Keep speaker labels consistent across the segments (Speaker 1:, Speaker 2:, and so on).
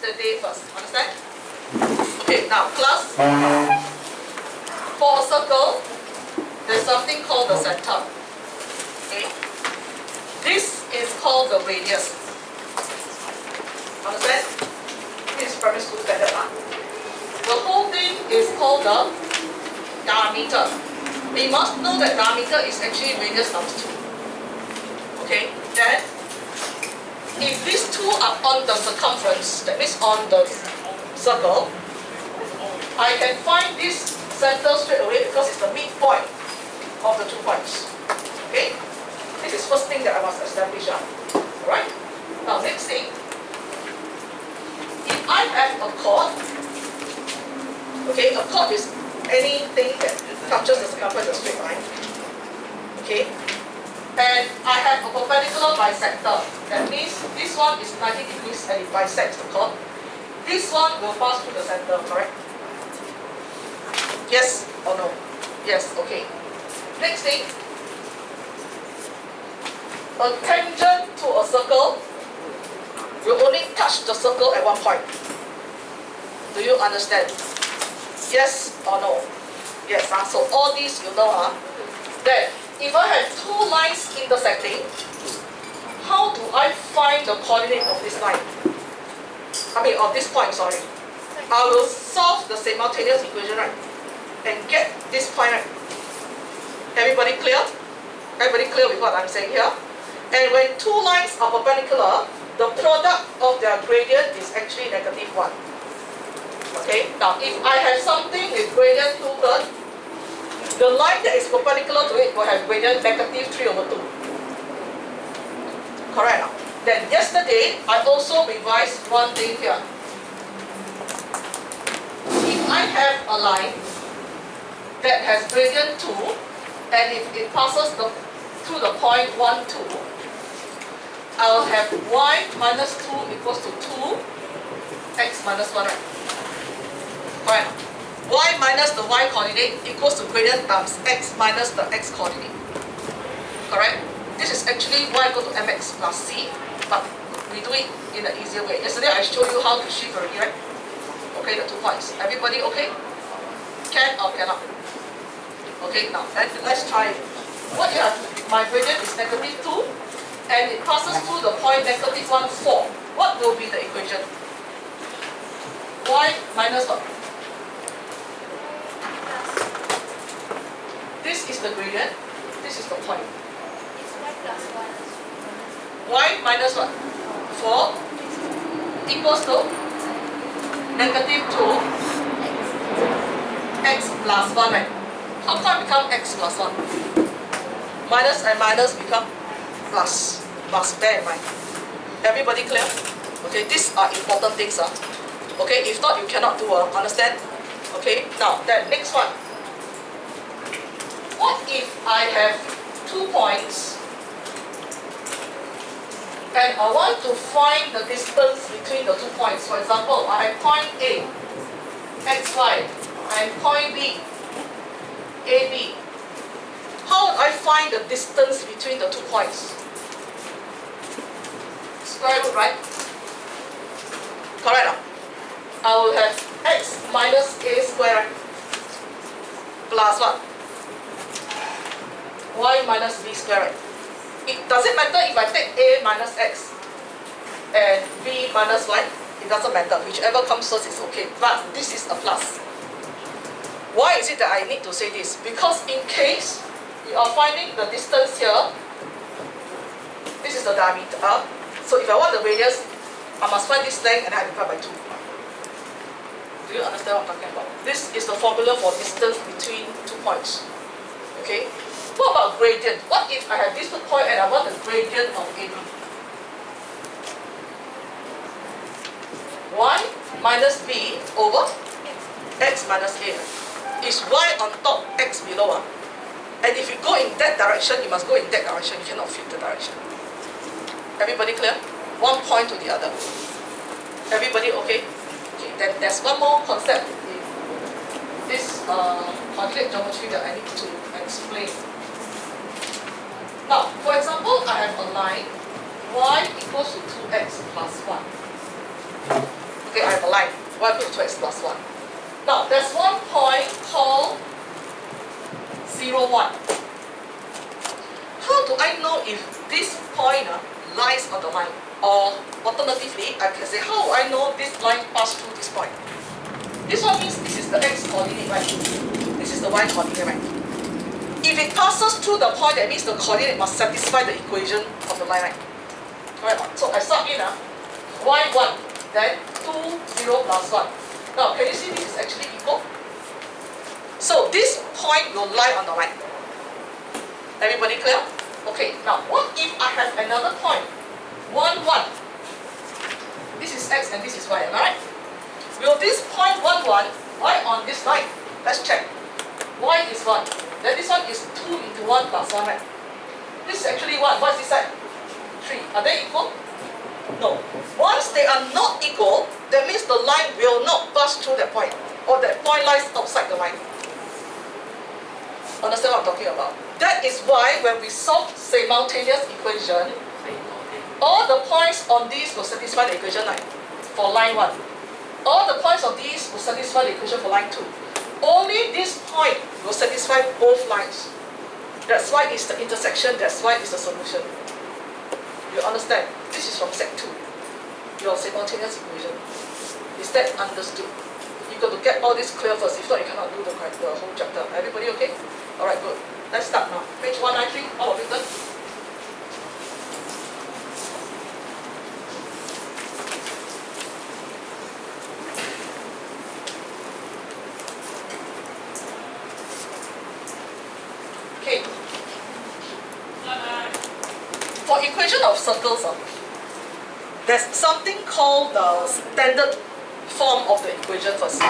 Speaker 1: yesterday first. Understand? Okay, now class, for a circle, there's something called the center. Okay? This is called the radius. Understand? This is primary school standard. The whole thing is called the diameter. We must know that diameter is actually radius times 2. Okay? Then, if these two are on the circumference, that means on the circle, I can find this center straight away because it's the midpoint of the 2 points. Okay? This is first thing that I must establish. Alright? Now, next thing, if I have a chord, okay, a chord is anything that touches the circumference of a straight line. Okay? And I have a perpendicular bisector. That means this one is 90 degrees and it bisects the chord. This one will pass through the center, correct? Yes or no? Yes, okay. Next thing, a tangent to a circle will only touch the circle at one point. Do you understand? Yes or no? Yes, so all these you know that if I have 2 lines intersecting, how do I find the coordinate of this line? Of this point, sorry. I will solve the simultaneous equation, right? And get this point, right? Everybody clear? Everybody clear with what I'm saying here? And when 2 lines are perpendicular, the product of their gradient is actually -1. Okay? Now, if I have something with gradient 2/3, the line that is perpendicular to it will have gradient -3/2. Correct? Then yesterday, I also revised one thing here. If I have a line that has gradient 2, and if it passes through the point 1, 2, I'll have y minus 2 equals to 2 x minus 1, right? Correct? Y minus the y coordinate equals to gradient times x minus the x coordinate. Correct? This is actually y equal to mx plus c, but we do it in an easier way. Yesterday I showed you how to shift already, right? Okay, the 2 points. Everybody okay? Can or cannot? Okay, now let's try it. What you have, my gradient is -2, and it passes through the point -1, 4. What will be the equation? Y minus what? This is the gradient, this is the point.
Speaker 2: It's y plus 1.
Speaker 1: Y minus what? 4 equals to -2 x plus 1, right? How come it become x plus 1? Minus and minus become plus. Must bear in mind. Everybody clear? Okay, these are important things. Okay, if not you cannot do. Understand? Okay, now then next one. What if I have 2 points and I want to find the distance between the 2 points? For example, I have point A, xy, and point B, AB. How would I find the distance between the 2 points? Square root, right? Correct. I will have x minus a square plus what? Y minus b square. Does it matter if I take a minus x and b minus y? It doesn't matter. Whichever comes first is okay. But this is a plus. Why is it that I need to say this? Because in case you are finding the distance here, this is the diameter. So if I want the radius, I must find this length and I divide by 2. Do you understand what I'm talking about? This is the formula for distance between 2 points. Okay? What about gradient? What if I have this 2 point and I want the gradient of AB? Y minus b over x minus a. Is y on top, x below. And if you go in that direction, you must go in that direction. You cannot flip the direction. Everybody clear? One point to the other. Everybody okay? Okay, then there's one more concept in this coordinate geometry that I need to explain. Now, for example, I have a line y equals to 2x plus 1. Okay, I have a line, y equals to 2x plus 1. Now, there's one point called 0, 1. How do I know if this point lies on the line? Or alternatively, I can say, how do I know this line passed through this point? This one means this is the x coordinate, right? This is the y coordinate, right? If it passes through the point, that means the coordinate must satisfy the equation of the line, right? Correct. So I sub in y1, then 2, 0 plus 1. Now, can you see this is actually equal? So this point will lie on the line. Everybody clear? Okay, now what if I have another point? 1, 1. This is x and this is y, am I right? Will this point 1, 1 lie on this line? Let's check. Y is 1. Then this one is 2 into 1 plus 1, right? This is actually 1. What is this side? 3. Are they equal? No. Once they are not equal, that means the line will not pass through that point. Or that point lies outside the line. Understand what I'm talking about? That is why when we solve simultaneous equation, all the points on these will satisfy the equation line for line 1. All the points of these will satisfy the equation for line 2. Only this point will satisfy both lines. That's why it's the intersection, that's why it's the solution. You understand? This is from Sec 2. Your simultaneous equation. Is that understood? You got to get all this clear first, if not you cannot do the whole chapter. Everybody okay? Alright, good. Let's start now. Page 193, all of you done? Okay. For equation of circles, there's something called the standard form of the equation first.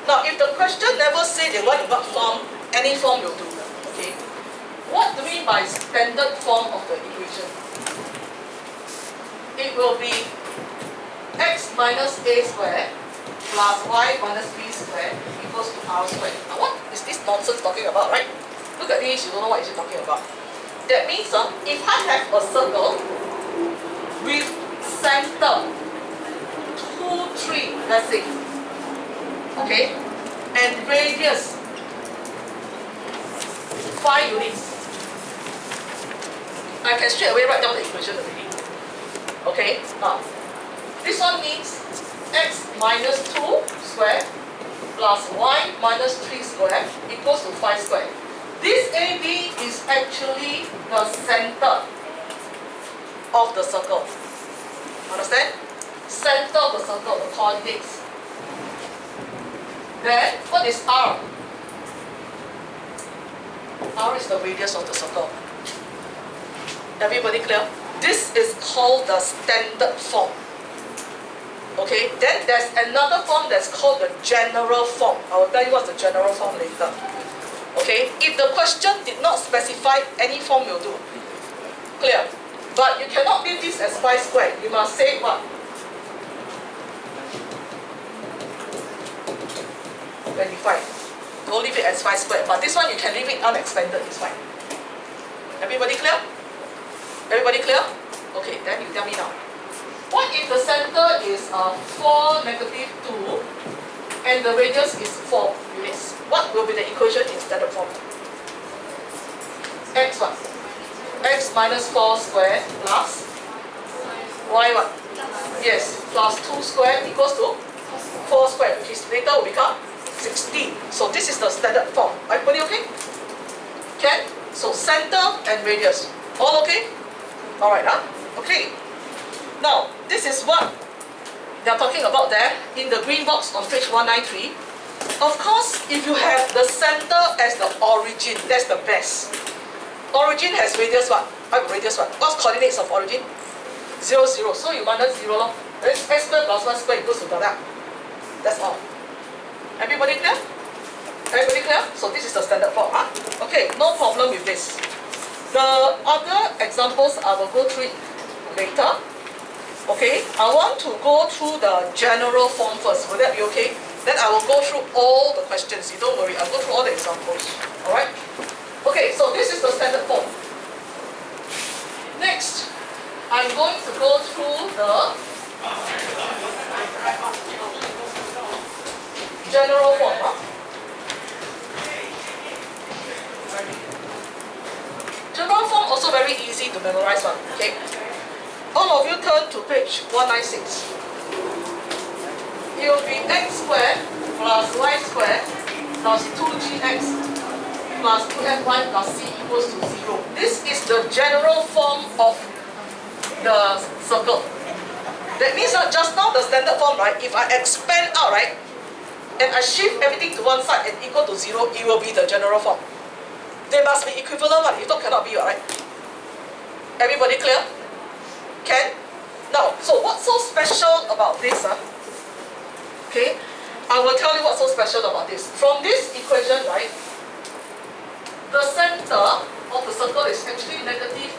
Speaker 1: Now, if the question never say they want in what form, any form will do. Okay. What do we mean by standard form of the equation? It will be x minus a squared plus y minus b squared equals to r squared. Now, what is this nonsense talking about, right? Look at this, you don't know what is it talking about. That means if I have a circle with center 2, 3, let's say, okay, and radius 5 units, I can straight away write down the equation already. Okay, now this one means x minus 2 squared plus y minus 3 squared equals to 5 squared. This AB is actually the center of the circle. Understand? Center of the circle, the coordinates. Then, what is R? R is the radius of the circle. Everybody clear? This is called the standard form. Okay, then there's another form that's called the general form. I will tell you what's the general form later. Okay, if the question did not specify, any form will do. Clear? But you cannot leave this as 5 squared. You must say what? 25. Don't leave it as 5 squared. But this one you can leave it unexpanded, it's fine. Everybody clear? Everybody clear? Okay, then you tell me now. What if the center is 4, negative 2, and the radius is 4 units? What will be the equation in standard form? X what? X minus 4 squared plus y what? Yes, plus 2 squared equals to 4 squared, which is later will become 16. So this is the standard form. Everybody okay? Can? So center and radius. All okay? Alright, okay. Now, this is what they are talking about there in the green box on page 193. Of course, if you have the center as the origin, that's the best. Origin has radius what? Radius what? What's coordinates of origin? 0, 0. So you minus 0 lor. Then x squared plus 1 squared equals to that. That's all. Everybody clear? Everybody clear? So this is the standard form. Okay, no problem with this. The other examples I will go through it later. Okay, I want to go through the general form first. Will that be okay? Then I will go through all the questions. You don't worry, I'll go through all the examples. Alright? Okay, so this is the standard form. Next, I'm going to go through the general form. Huh? General form also very easy to memorize one. Okay. All of you turn to page 196. It will be x squared plus y squared plus 2gx plus 2fy plus c equals to 0. This is the general form of the circle. That means that just now the standard form, right? If I expand out, right, and I shift everything to one side and equal to 0, it will be the general form. They must be equivalent one. If not, cannot be, right? Everybody clear? Can? Now, so what's so special about this? Okay, I will tell you what's so special about this. From this equation, right, the center of the circle is actually negative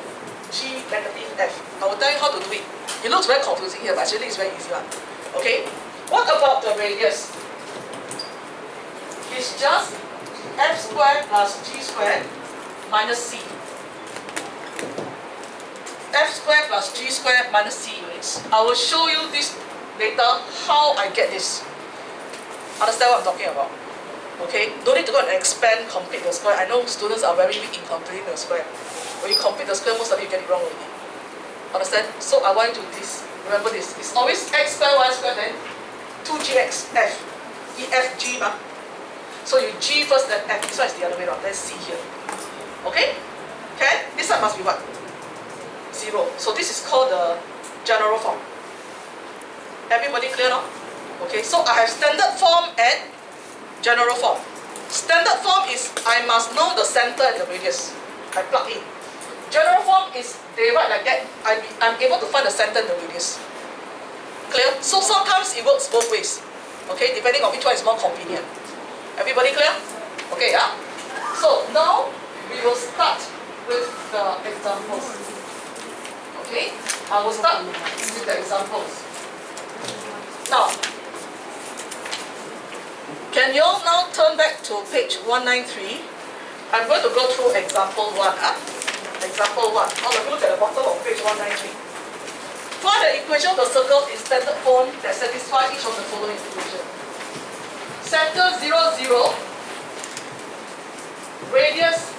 Speaker 1: g negative f. I will tell you how to do it. It looks very confusing here, but actually it's very easy one. Okay, what about the radius? It's just f squared plus g squared minus c. F squared plus g squared minus c units. I will show you this later how I get this. Understand what I'm talking about? Okay? Don't need to go and expand, complete the square. I know students are very weak in completing the square. When you complete the square, most of you get it wrong already. Understand? So I want you to do this. Remember this. It's always x squared, y squared, then 2gx, f. E, f, g, ma. So you g first, then f. This one is the other way around. Let's see here. Okay? Okay? This side must be what? 0. So this is called the general form. Everybody clear now? Okay, so I have standard form and general form. Standard form is I must know the center and the radius. I plug in. General form is they write like that. I'm able to find the center and the radius. Clear? So sometimes it works both ways. Okay, depending on which one is more convenient. Everybody clear? Okay, yeah? So now we will start with the examples. Okay, I will start with the examples. Now, can you all now turn back to page 193? I'm going to go through example 1. Example 1. All of you look at the bottom of page 193. Find the equation of the circle in standard form that satisfies each of the following equations. Center 0, 0. Radius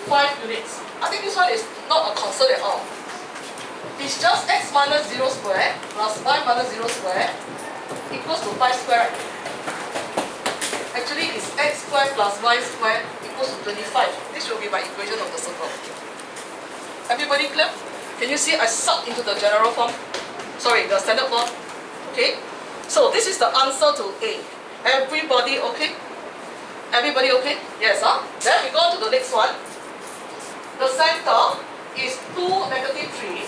Speaker 1: 5 units. I think this one is not a concern at all. It's just x minus 0 square plus y minus 0 square equals to 5 square. Actually, it's x squared plus y squared equals to 25. This will be my equation of the circle. Everybody clear? Can you see I suck into the general form? Sorry, the standard form. Okay? So this is the answer to A. Everybody okay? Everybody okay? Yes, huh? Then we go on to the next one. The center is 2, negative 3,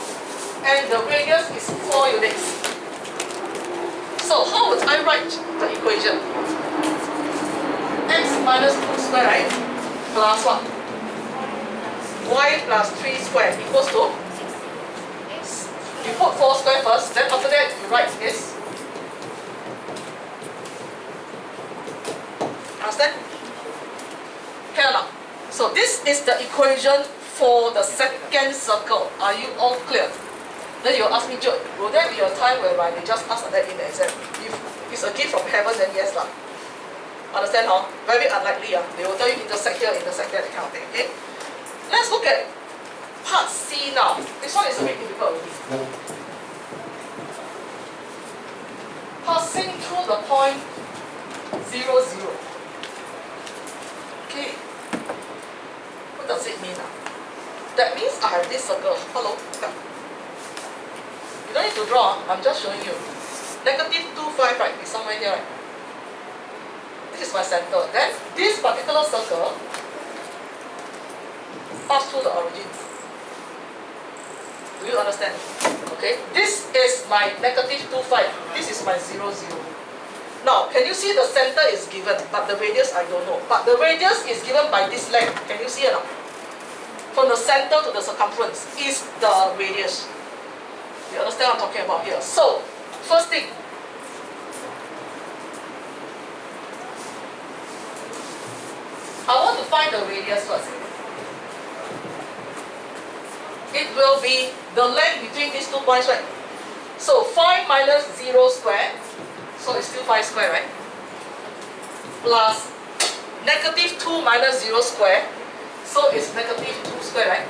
Speaker 1: and the radius is 4 units. So how would I write the equation? X minus 2 square, right? Plus what? Y plus 3 square equals to? You put 4 square first, then after that you write this. Understand? Here now. So this is the equation for the second circle. Are you all clear? Then you'll ask me, Joe, will there be a time whereby they just ask that in the exam? If it's a gift from heaven, then yes lah. Understand how? Very unlikely. They will tell you intersect here, intersect there, that kind of thing. Okay? Let's look at part C now. This one is a bit difficult already. Passing through the point 0, 0. Okay. What does it mean? That means I have this circle. Hello? You don't need to draw. I'm just showing you. Negative 2, 5, right? It's somewhere here, right? This is my center. Then this particular circle pass through the origin. Do you understand? Okay. This is my negative 2, 5. This is my 0, 0. Now, can you see the center is given, but the radius I don't know. But the radius is given by this length. Can you see it now? From the center to the circumference is the radius. You understand what I'm talking about here? So, first thing. I want to find the radius first. It will be the length between these 2 points, right? So 5 minus 0 square, so it's still 5 square, right? plus negative 2 minus 0 square. So it's negative 2 square, right?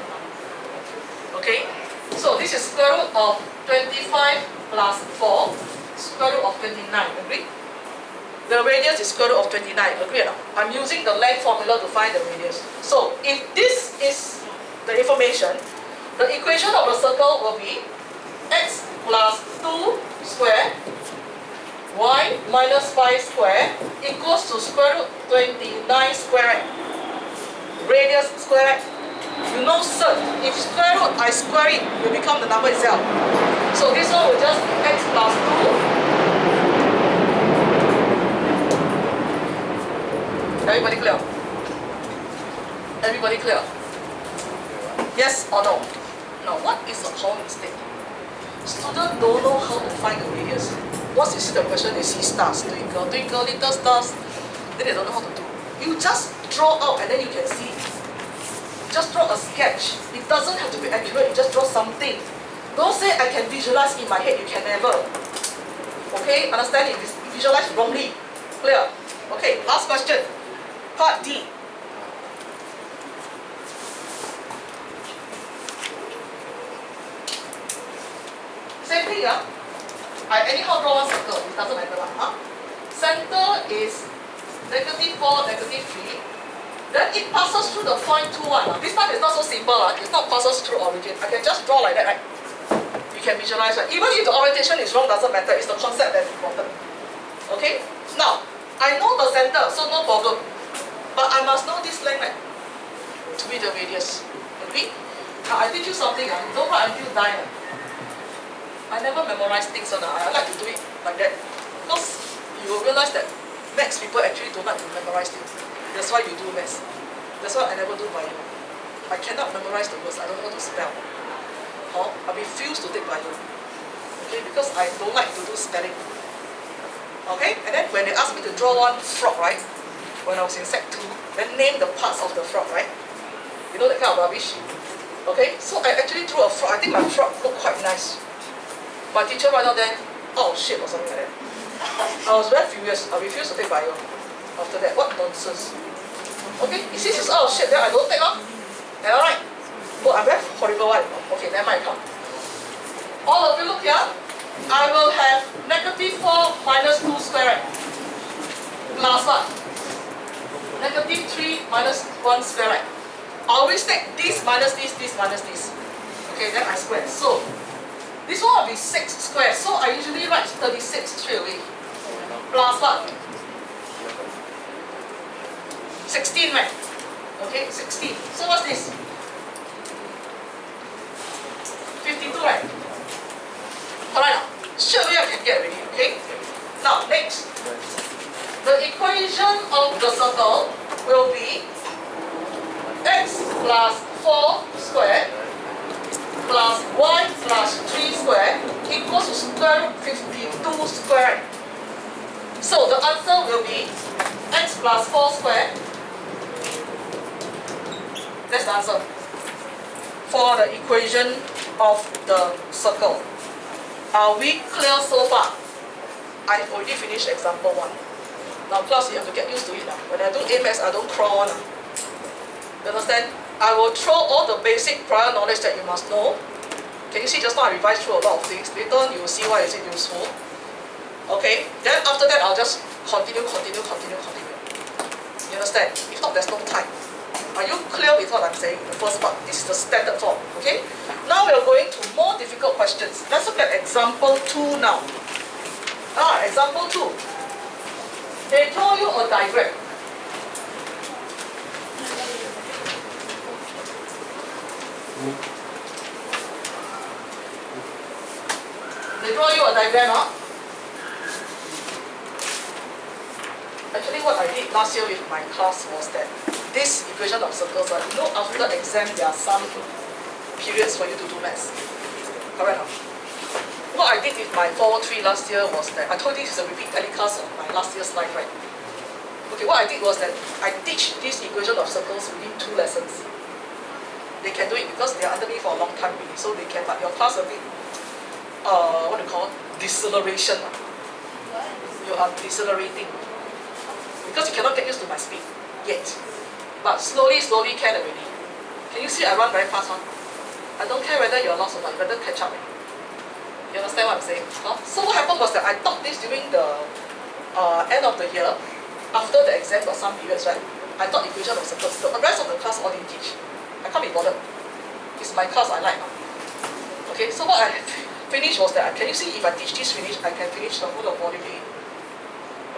Speaker 1: Okay? So this is square root of 25 plus 4, square root of 29, agree? The radius is square root of 29, agree or not? I'm using the length formula to find the radius. So if this is the information, the equation of the circle will be x plus 2 square y minus 5 square equals to square root 29 square, radius square. You know, sir, if square root I square it, will become the number itself. So this one will just be x plus 2. Everybody clear? Everybody clear? Yes or no? Now, what is a common mistake? Students don't know how to find the radius. Once you see the question, they see stars, twinkle, twinkle, little stars. Then they don't know how to do. You just draw out and then you can see. Just draw a sketch. It doesn't have to be accurate, you just draw something. Don't say I can visualize in my head, you can never. Okay, understand it? Visualize wrongly. Clear? Okay, last question. Part D. Same thing, yeah? I anyhow draw one circle, it doesn't matter. Huh? Center is negative 4, negative 3. Then it passes through the point 2, 1. This time it's not so simple. It's not passes through origin. I can just draw like that, right? You can visualize, right? Even if the orientation is wrong, doesn't matter. It's the concept that's important. Okay? Now, I know the center, so no problem. But I must know this length, right? To be the radius. Okay? Now, I teach you something. Don't write until die. I never memorize things, so I like to do it like that. Because you will realize that maths people actually don't like to memorize things. That's why you do maths. That's why I never do bio. I cannot memorize the words, I don't know how to spell. Or I refuse to take bio. Okay, because I don't like to do spelling. Okay, and then when they ask me to draw one frog, right? When I was in Sec 2, then name the parts of the frog, right? You know that kind of rubbish? Okay, so I actually drew a frog. I think my frog looked quite nice. My teacher right now then, oh shit, or something like that. I was very furious. I refused to take bio. After that, what nonsense. Okay, he says it's oh shit, then I don't take off. And alright. Oh, I'm very horrible one. Okay, then my come. All of you look here. I will have negative 4 minus 2 square. Plus what? Negative 3 minus 1 square. I always take this minus this, this minus this. Okay, then I square. So, this one will be 6 square. So I usually write 36 straight away. Plus what? 16, right? Okay, 16. So what's this? 52, right? Alright now, surely I can get already, okay? Now, next. The equation of the circle will be x plus 4 square plus y plus 3 square equals to square root 52 square. So the answer will be x plus 4 square. That's the answer for the equation of the circle. Are we clear so far? I've already finished example 1. Now class, you have to get used to it now. When I do AMAX, I don't crawl on. You understand? I will throw all the basic prior knowledge that you must know. Can you see just now I revised through a lot of things. Later on you will see why is it useful. Okay? Then after that I'll just continue. You understand? If not, there's no time. Are you clear with what I'm saying? The first part. This is the standard form. Okay? Now we are going to more difficult questions. Let's look at example 2 now. Example 2. They draw you a diagram. They draw you a diagram, huh? Actually, what I did last year with my class was that this equation of circles, you know, after exam, there are some periods for you to do maths. Correct? What I did with my 403 last year was that, I told you this is a repeat telecast of my last year's life, right? Okay, what I did was that I teach this equation of circles within 2 lessons. They can do it because they are under me for a long time really, so they can, but your class a bit, what do you call it? Deceleration. You are decelerating. because you cannot get used to my speed yet. But slowly can already. Can you see I run very fast one? I don't care whether you're lost or not, you better catch up. You understand what I'm saying? Huh? So what happened was that I taught this during the end of the year, after the exam got some periods, right? I taught equation of circles. The rest of the class all didn't teach. I can't be bothered. It's my class I like. Okay, so what I finished was that, can you see if I teach this finish, I can finish the whole of module A.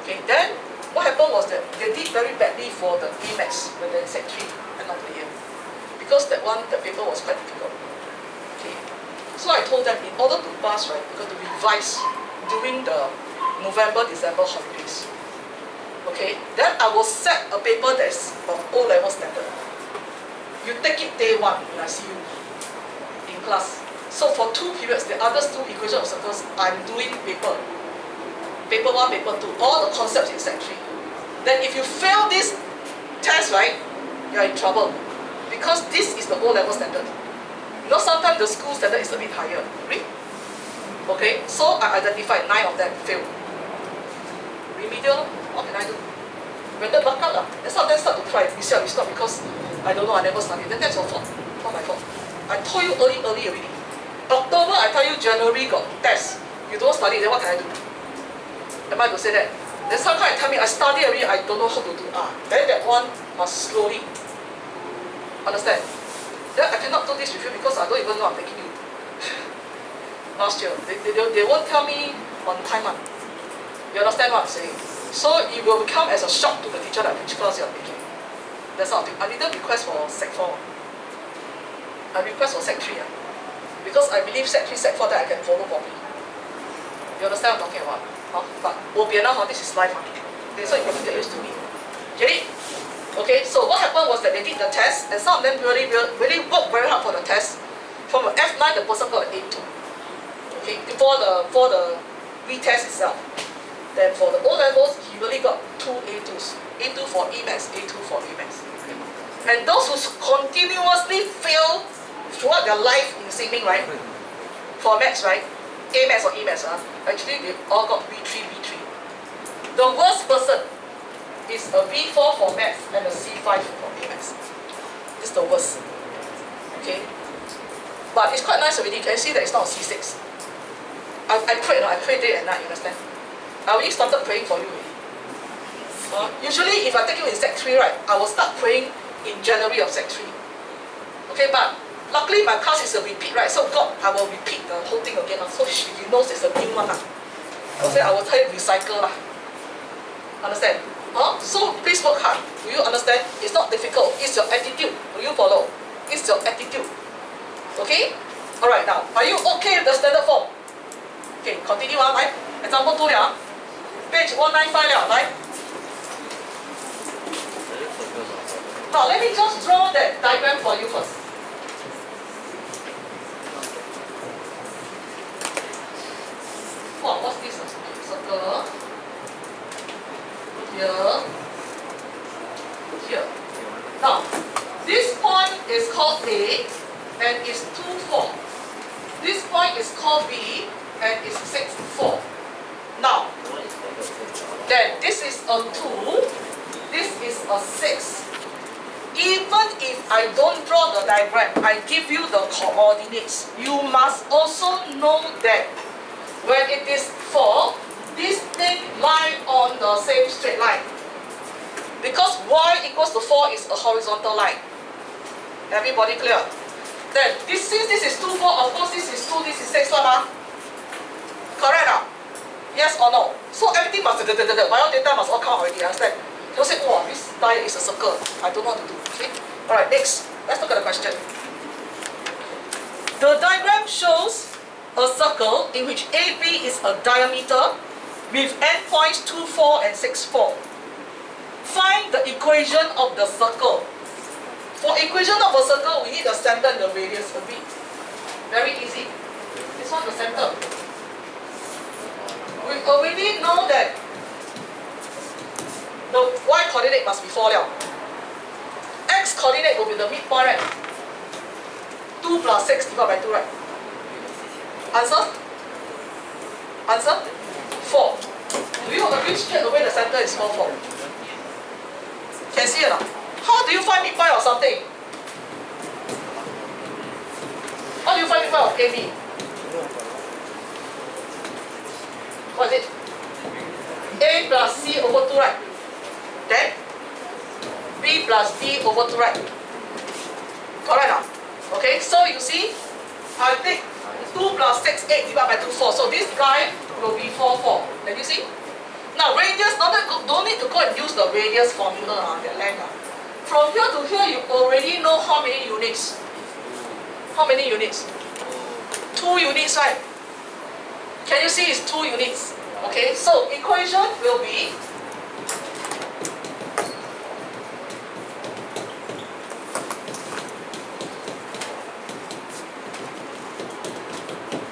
Speaker 1: Okay, then what happened was that they did very badly for the A-Maths when they Sec 3 end of the year. Because that paper was quite difficult. Okay, so I told them in order to pass, right, you got to revise during the November, December holidays. Okay, then I will set a paper that is of O-level standard. You take it day 1 when I see you in class. So for 2 periods, the other 2 equation of circles, I'm doing paper 1, paper 2, all the concepts in Sec 3. Then if you fail this test, right, you're in trouble. Because this is the O-level standard. You know, sometimes the school standard is a bit higher. Right? Okay, so I identified 9 of them failed. Remedial, what can I do? Better back up lah. And some of them start to cry. It's not because I don't know, I never studied. Then that's your fault, not my fault. I told you early already. October, I tell you January got test. You don't study, then what can I do? Am I to say that? Then sometimes I tell me I study already, I don't know how to do. Then that one must slowly. Understand? Then I cannot do this with you because I don't even know I'm making you. Last year, they won't tell me on time. You understand what I'm saying? So it will come as a shock to the teacher that which class you are taking. That's how I didn't request for Sec 4. I request for Sec 3. Because I believe Sec 3, Sec 4 that I can follow properly. You understand what I'm talking about? But this is life. Okay, so you have to get used to me. Get it? Okay, so what happened was that they did the test, and some of them really worked very hard for the test. From F9, the person got an A2. Okay, for the retest itself. Then for the O-levels, he really got 2 A2s. A2 for E-Maths, A2 for A-Maths. And those who continuously fail throughout their life in swimming, right? For Maths, right? A-Maths or E-Maths, actually they all got B3, B3. The worst person is a B4 for Maths and a C5 for A-Maths. This is the worst. Okay? But it's quite nice already. Can you see that it's not a C6? I pray day and night, you understand? I already started praying for you already. Usually if I take you in Sec 3, right, I will start praying in January of Sec 3. Okay, but luckily my class is a repeat, right? So God, I will repeat the whole thing again. So he knows it's a new one. Okay, I will tell you recycle. Understand? So please work hard. Do you understand? It's not difficult. It's your attitude. Do you follow? It's your attitude. Okay? Alright, now, are you okay with the standard form? Okay, continue. Right? Example 2 liao. Page 195 liao. Right? Now, let me just draw that diagram for you first. Wow, what's this? Circle. Here. Now, this point is called A and is 2, 4. This point is called B and is 6, 4. Now, then this is a 2, this is a 6. Even if I don't draw the diagram, I give you the coordinates. You must also know that when it is 4, this thing lie on the same straight line. Because y equals to 4 is a horizontal line. Everybody clear? Then, since this is 2, 4, of course this is 2, this is 6, correct? Yes or no? So everything must, bio data must all count already, understand? You say, oh, this die is a circle. I don't know what to do. Okay? Alright, next. Let's look at the question. The diagram shows a circle in which AB is a diameter with endpoints 2, 4 and 6, 4. Find the equation of the circle. For equation of a circle, we need the center and the radius a bit. Very easy. This one the center. We already know that the y coordinate must be 4 liao. X coordinate will be the midpoint, right? 2 plus 6 divided by 2, right? Answer? Answer? 4. Do you agree straight away the center is 4, 4? Can see or not? How do you find midpoint of something? How do you find midpoint of KB? What is it? A plus C over 2, right? Then B plus D over 2, right? Correct now? Okay, so you see, I take 2 plus 6, 8 divided by 2, 4. So this guy will be 4, 4. Can you see? Now radius, don't need to go and use the radius formula, the length. From here to here, you already know how many units. How many units? 2 units, right? Can you see it's 2 units? Okay, so equation will be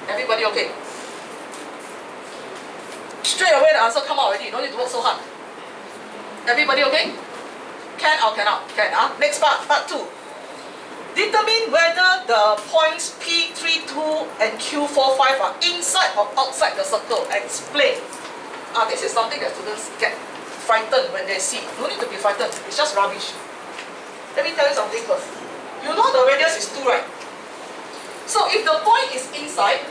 Speaker 1: everybody okay? Straight away the answer come out already, don't need to work so hard. Everybody okay? Can or cannot? Can, huh? Next part 2. Determine whether the points P32 and Q45 are inside or outside the circle. Explain. This is something that students get frightened when they see. No need to be frightened, it's just rubbish. Let me tell you something first. You know the radius is 2, right? So if the point is inside,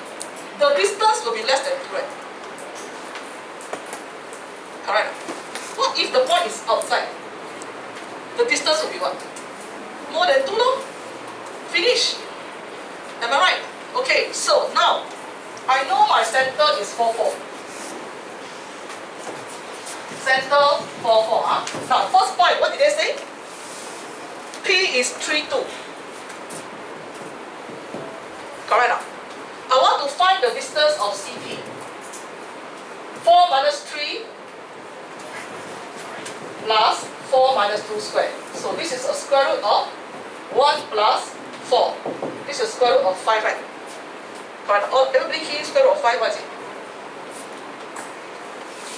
Speaker 1: the distance will be less than 2, right? Correct. What if the point is outside? The distance will be what? More than 2, no? Finish. Am I right? Okay, so now I know my center is 4, 4. Center 4, 4. Huh? Now first point, what did they say? P is 3, 2. Correct now? I want to find the distance of CP. 4 minus 3 plus 4 minus 2 squared. So this is a square root of 1 plus 4. This is square root of 5, right? Correct. Oh, everybody key in square root of 5, what is it?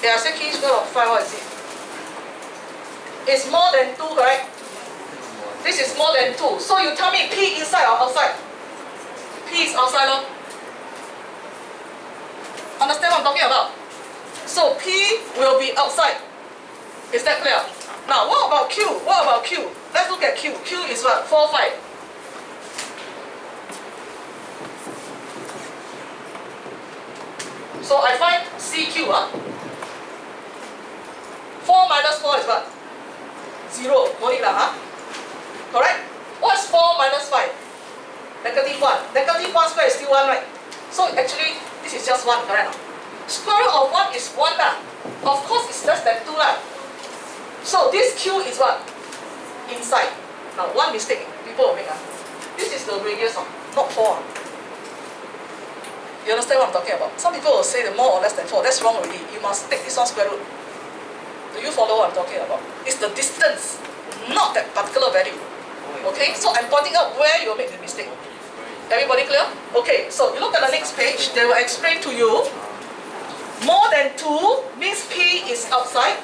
Speaker 1: Yeah, I say key in square root of 5, what is it? It's more than 2, correct? This is more than 2. So you tell me P inside or outside? P is outside, no? Understand what I'm talking about? So P will be outside. Is that clear? Now what about Q? What about Q? Let's look at Q. Q is what? 4, 5. So I find CQ. 4 minus 4 is what? 0. No need lah, huh? Correct? What's 4 minus 5? Negative 1. Negative 1 square is still 1, right? So actually, this is just 1, correct? Square root of 1 is 1 lah. Of course, it's less than 2 lah. So this Q is what? Inside. Now, one mistake people will make. This is the radius, not 4. You understand what I'm talking about? Some people will say the more or less than 4. That's wrong already. You must take this one square root. Do you follow what I'm talking about? It's the distance, not that particular value. Okay, so I'm pointing out where you make the mistake. Everybody clear? Okay, so you look at the next page, they will explain to you. More than 2 means P is outside.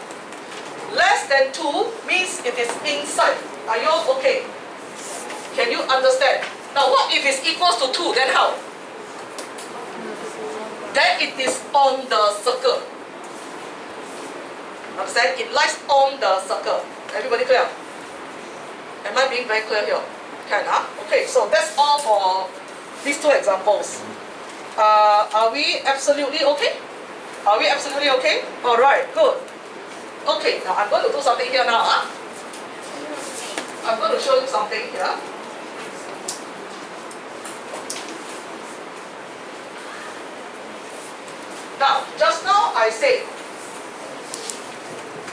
Speaker 1: Less than 2 means it is inside. Are you all okay? Can you understand? Now what if it's equals to 2, then how? Then it is on the circle. Understand? It lies on the circle. Everybody clear? Am I being very clear here? Can, huh? Okay, so that's all for these 2 examples. Are we absolutely okay? Are we absolutely okay? Alright, good. Okay, now I'm going to do something here now. Huh? I'm going to show you something here. Now, just now I said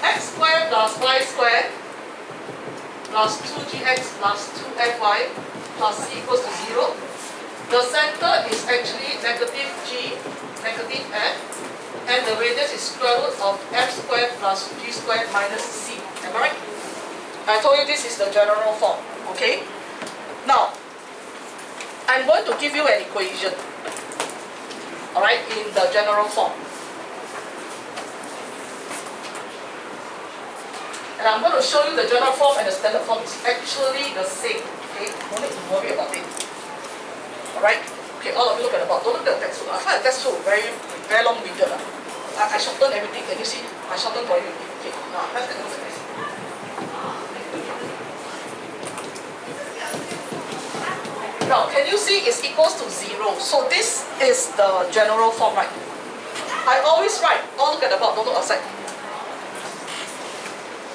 Speaker 1: x squared plus y squared plus 2gx plus 2fy plus c equals to 0. The center is actually negative g, negative f, and the radius is square root of f squared plus g squared minus c. Am I right? I told you this is the general form. Okay? Now, I'm going to give you an equation. Alright, in the general form. And I'm going to show you the general form and the standard form is actually the same. Okay? No need to worry about it. Alright? Okay, all of you look at the board. Don't look at the textbook. I find the textbook very long-winded. I shortened everything. Can you see? I shortened for you. Okay, now let's take a look at this. Now, can you see it's equals to 0? So this is the general form, right? I always write, oh look at the board, don't look outside.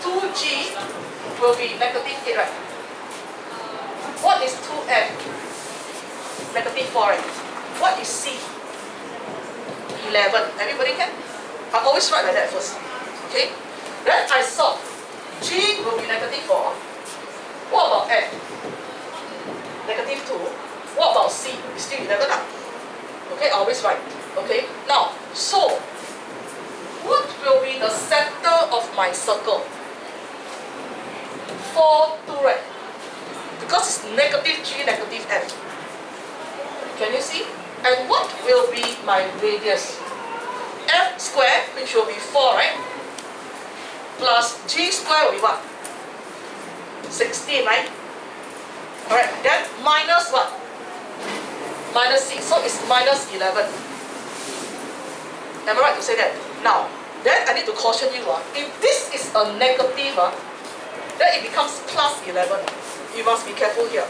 Speaker 1: 2g will be negative 8, right? What is 2f? Negative 4, right? What is c? 11. Everybody can? I always write like that first. Okay? Then I solve. G will be negative 4. What about f? Negative 2. What about c? It's still 11 now. Okay, I always write. Okay? Now, so, what will be the center of my circle? 4, 2, right? Because it's negative g, negative f. Can you see? And what will be my radius? F square, which will be 4, right? Plus g square will be what? 16, right? Alright, then minus what? Minus c, so it's minus 11. Am I right to say that? Now, then I need to caution you, if this is a negative, then it becomes plus 11. You must be careful here.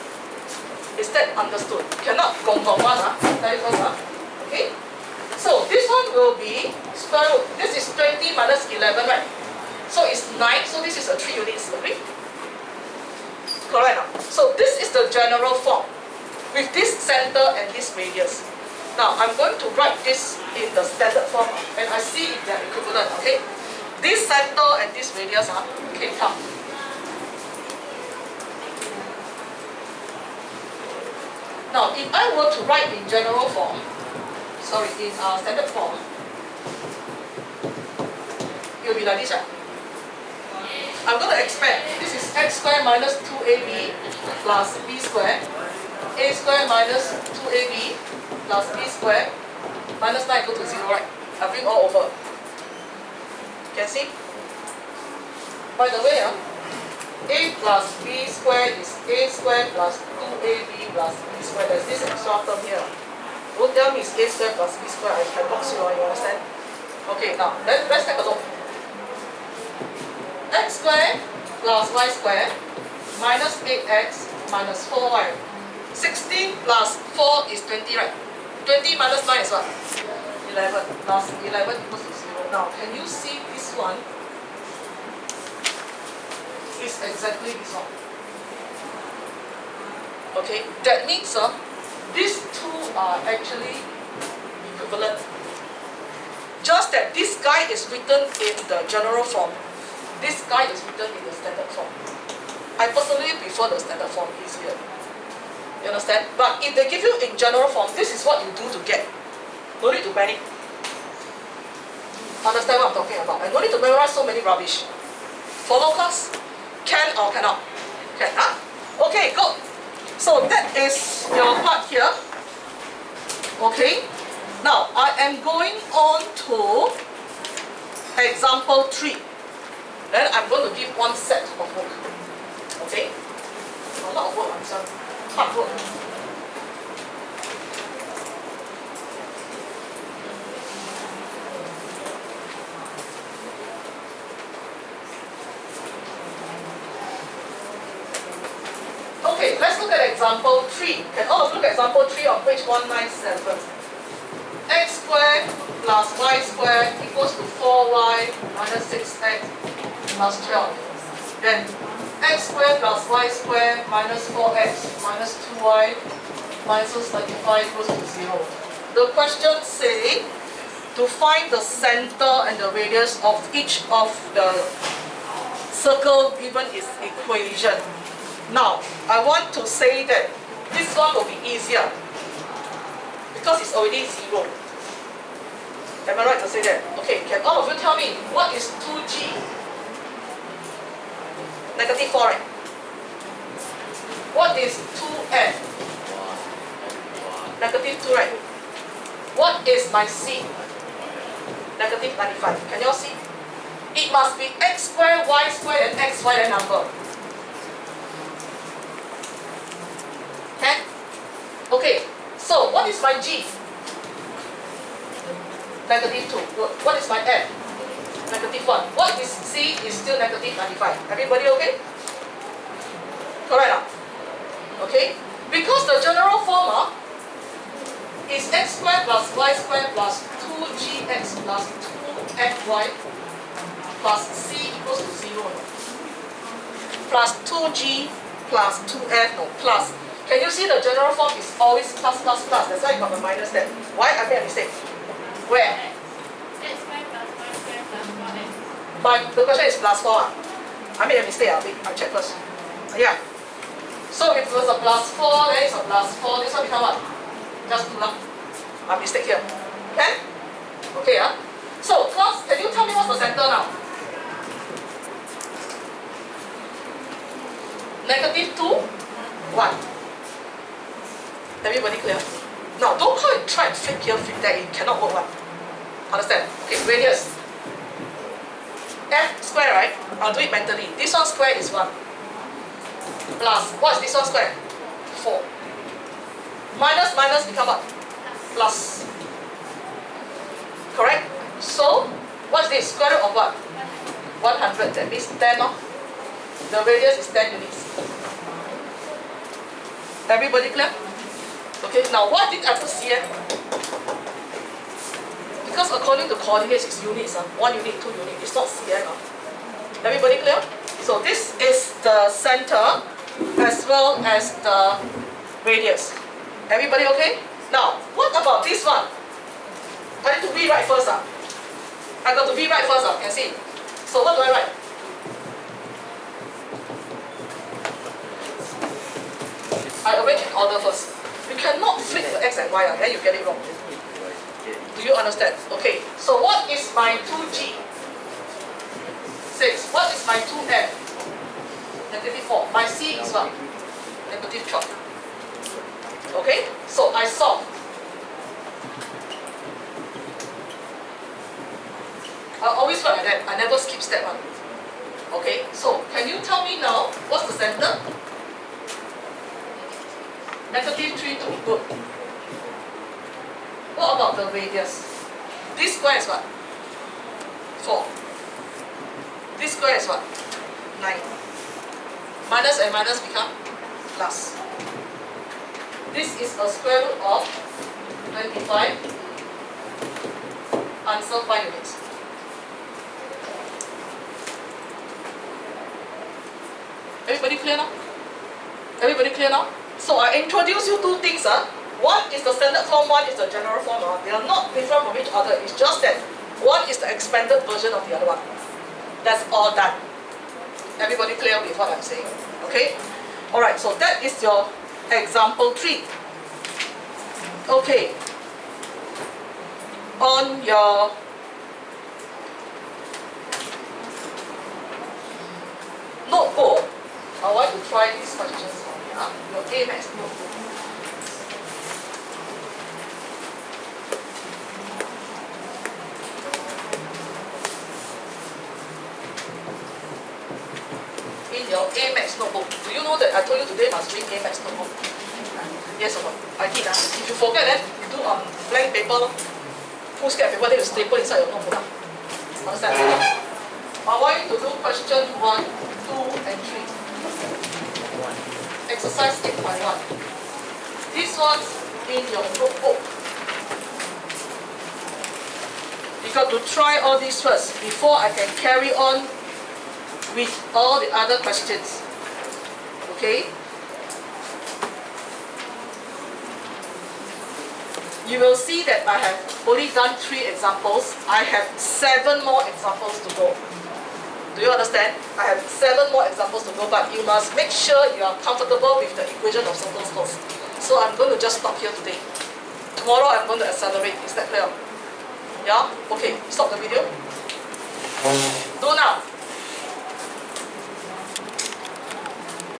Speaker 1: Is that understood? Cannot gong gong one, tell you first, okay? So this one will be square root. This is 20 minus 11, right? So it's 9, so this is a 3 units, agree? Correct. So this is the general form with this center and this radius. Now I'm going to write this in the standard form and I see if they are equivalent, okay? This center and this radius, okay, come. Now, if I were to write in general form, sorry, in standard form, it will be like this, right? I'm going to expand. This is x squared minus 2ab plus b squared. A squared minus 2ab plus b squared minus 9 equal to 0, right? I bring all over. Can see? By the way, a plus b squared is a squared plus 2ab plus b squared. There's this extra term here. Don't tell me it's a squared plus b squared. I can box you, you understand? Okay, now let's take a look. X squared plus y squared minus 8x minus 4y. 16 plus 4 is 20, right? 20 minus 9 is what? 11. Plus 11 equals to 0. Now, can you see this one? Is exactly this one. Okay, that means these two are actually equivalent. Just that this guy is written in the general form. This guy is written in the standard form. I personally prefer the standard form, easier. You understand? But if they give you in general form, this is what you do to get. No need to panic. Understand what I'm talking about? I don't need to memorize so many rubbish. Follow class? Can or cannot? Can, huh? Okay, good. So that is your part here. Okay. Now, I am going on to example 3. Then I'm going to give one set of work. Okay? A lot of work, I'm sorry. Hard work. Okay, let's look at example 3. Can all of you look at example 3 on page 197? X squared plus y squared equals to 4y minus 6x plus 12. Then x squared plus y squared minus 4x minus 2y minus 35 equals to 0. The question says to find the center and the radius of each of the circle given its equation. Now, I want to say that this one will be easier because it's already 0. Am I right to say that? Okay, can all of you tell me what is 2g? Negative 4, right? What is 2f? Negative 2, right? What is my c? Negative 95. Can you all see? It must be x squared, y squared, and xy that number. Okay? Okay, so what is my g? Negative 2. What is my f? Negative 1. What is c is still negative 95. Everybody okay? Correct. Okay? Because the general form is x squared plus y squared plus 2gx plus 2fy plus c equals to 0. Plus 2g plus 2f, no, plus. Can you see the general form is always plus plus plus? That's why you got the minus there. Why I made a mistake? Where?
Speaker 2: X squared plus y squared plus 4x.
Speaker 1: But the question is plus 4. I made a mistake. I'll check first. Yeah. So if it was a plus 4, then it's a plus 4. This one become what? Just 2 lah. A mistake here. Okay? Okay, So class, can you tell me what's the center now? Negative 2, 1. Everybody clear? Now, don't call it try and flip here, flip there. It cannot work one. Understand? Okay, radius. F square, right? I'll do it mentally. This one square is 1. Plus, what is this one square? 4. Minus, minus become what? Plus. Correct? So, what's this? Square root of what? 100. That means 10, no? The radius is 10 units. Everybody clear? Okay, now what did I put CM? Because according to coordinates, it's units. 1 unit, 2 unit. It's not CM. Everybody clear? So this is the center as well as the radius. Everybody okay? Now, what about this one? I need to rewrite first. I got to rewrite first. Can see. So what do I write? I arrange in order first. You cannot flip the x and y, then you get it wrong. Do you understand? Okay, so what is my 2g? 6. What is my 2f? Negative 4. My c is what? Negative 12. Okay, so I solve. I always work like that. I never skip step 1. Okay, so can you tell me now what's the center? Negative 3 to good. What about the radius? This square is what? 4. This square is what? 9. Minus and minus become plus. This is a square root of 25. Answer 5 units. Everybody clear now? Everybody clear now? So I introduce you 2 things. One is the standard form, one is the general form. They are not different from each other. It's just that one is the expanded version of the other one. That's all done. Everybody clear with what I'm saying? Okay? Alright, so that is your example 3. Okay. On your notebook, I want to try these questions on your A-Maths notebook. In your A-Maths notebook, do you know that I told you today must bring A-Maths notebook? Yes or no? I did. If you forget, then you do on blank paper. Full square paper, then you staple inside your notebook. Understand? I want you to do question 1, 2, and 3. Exercise 8.1. This one's in your notebook. You got to try all these first before I can carry on with all the other questions. Okay? You will see that I have only done 3 examples. I have 7 more examples to go. Do you understand? I have 7 more examples to go, but you must make sure you are comfortable with the equation of circles first. So I'm going to just stop here today. Tomorrow I'm going to accelerate. Is that clear? Yeah? Okay, stop the video. Do now.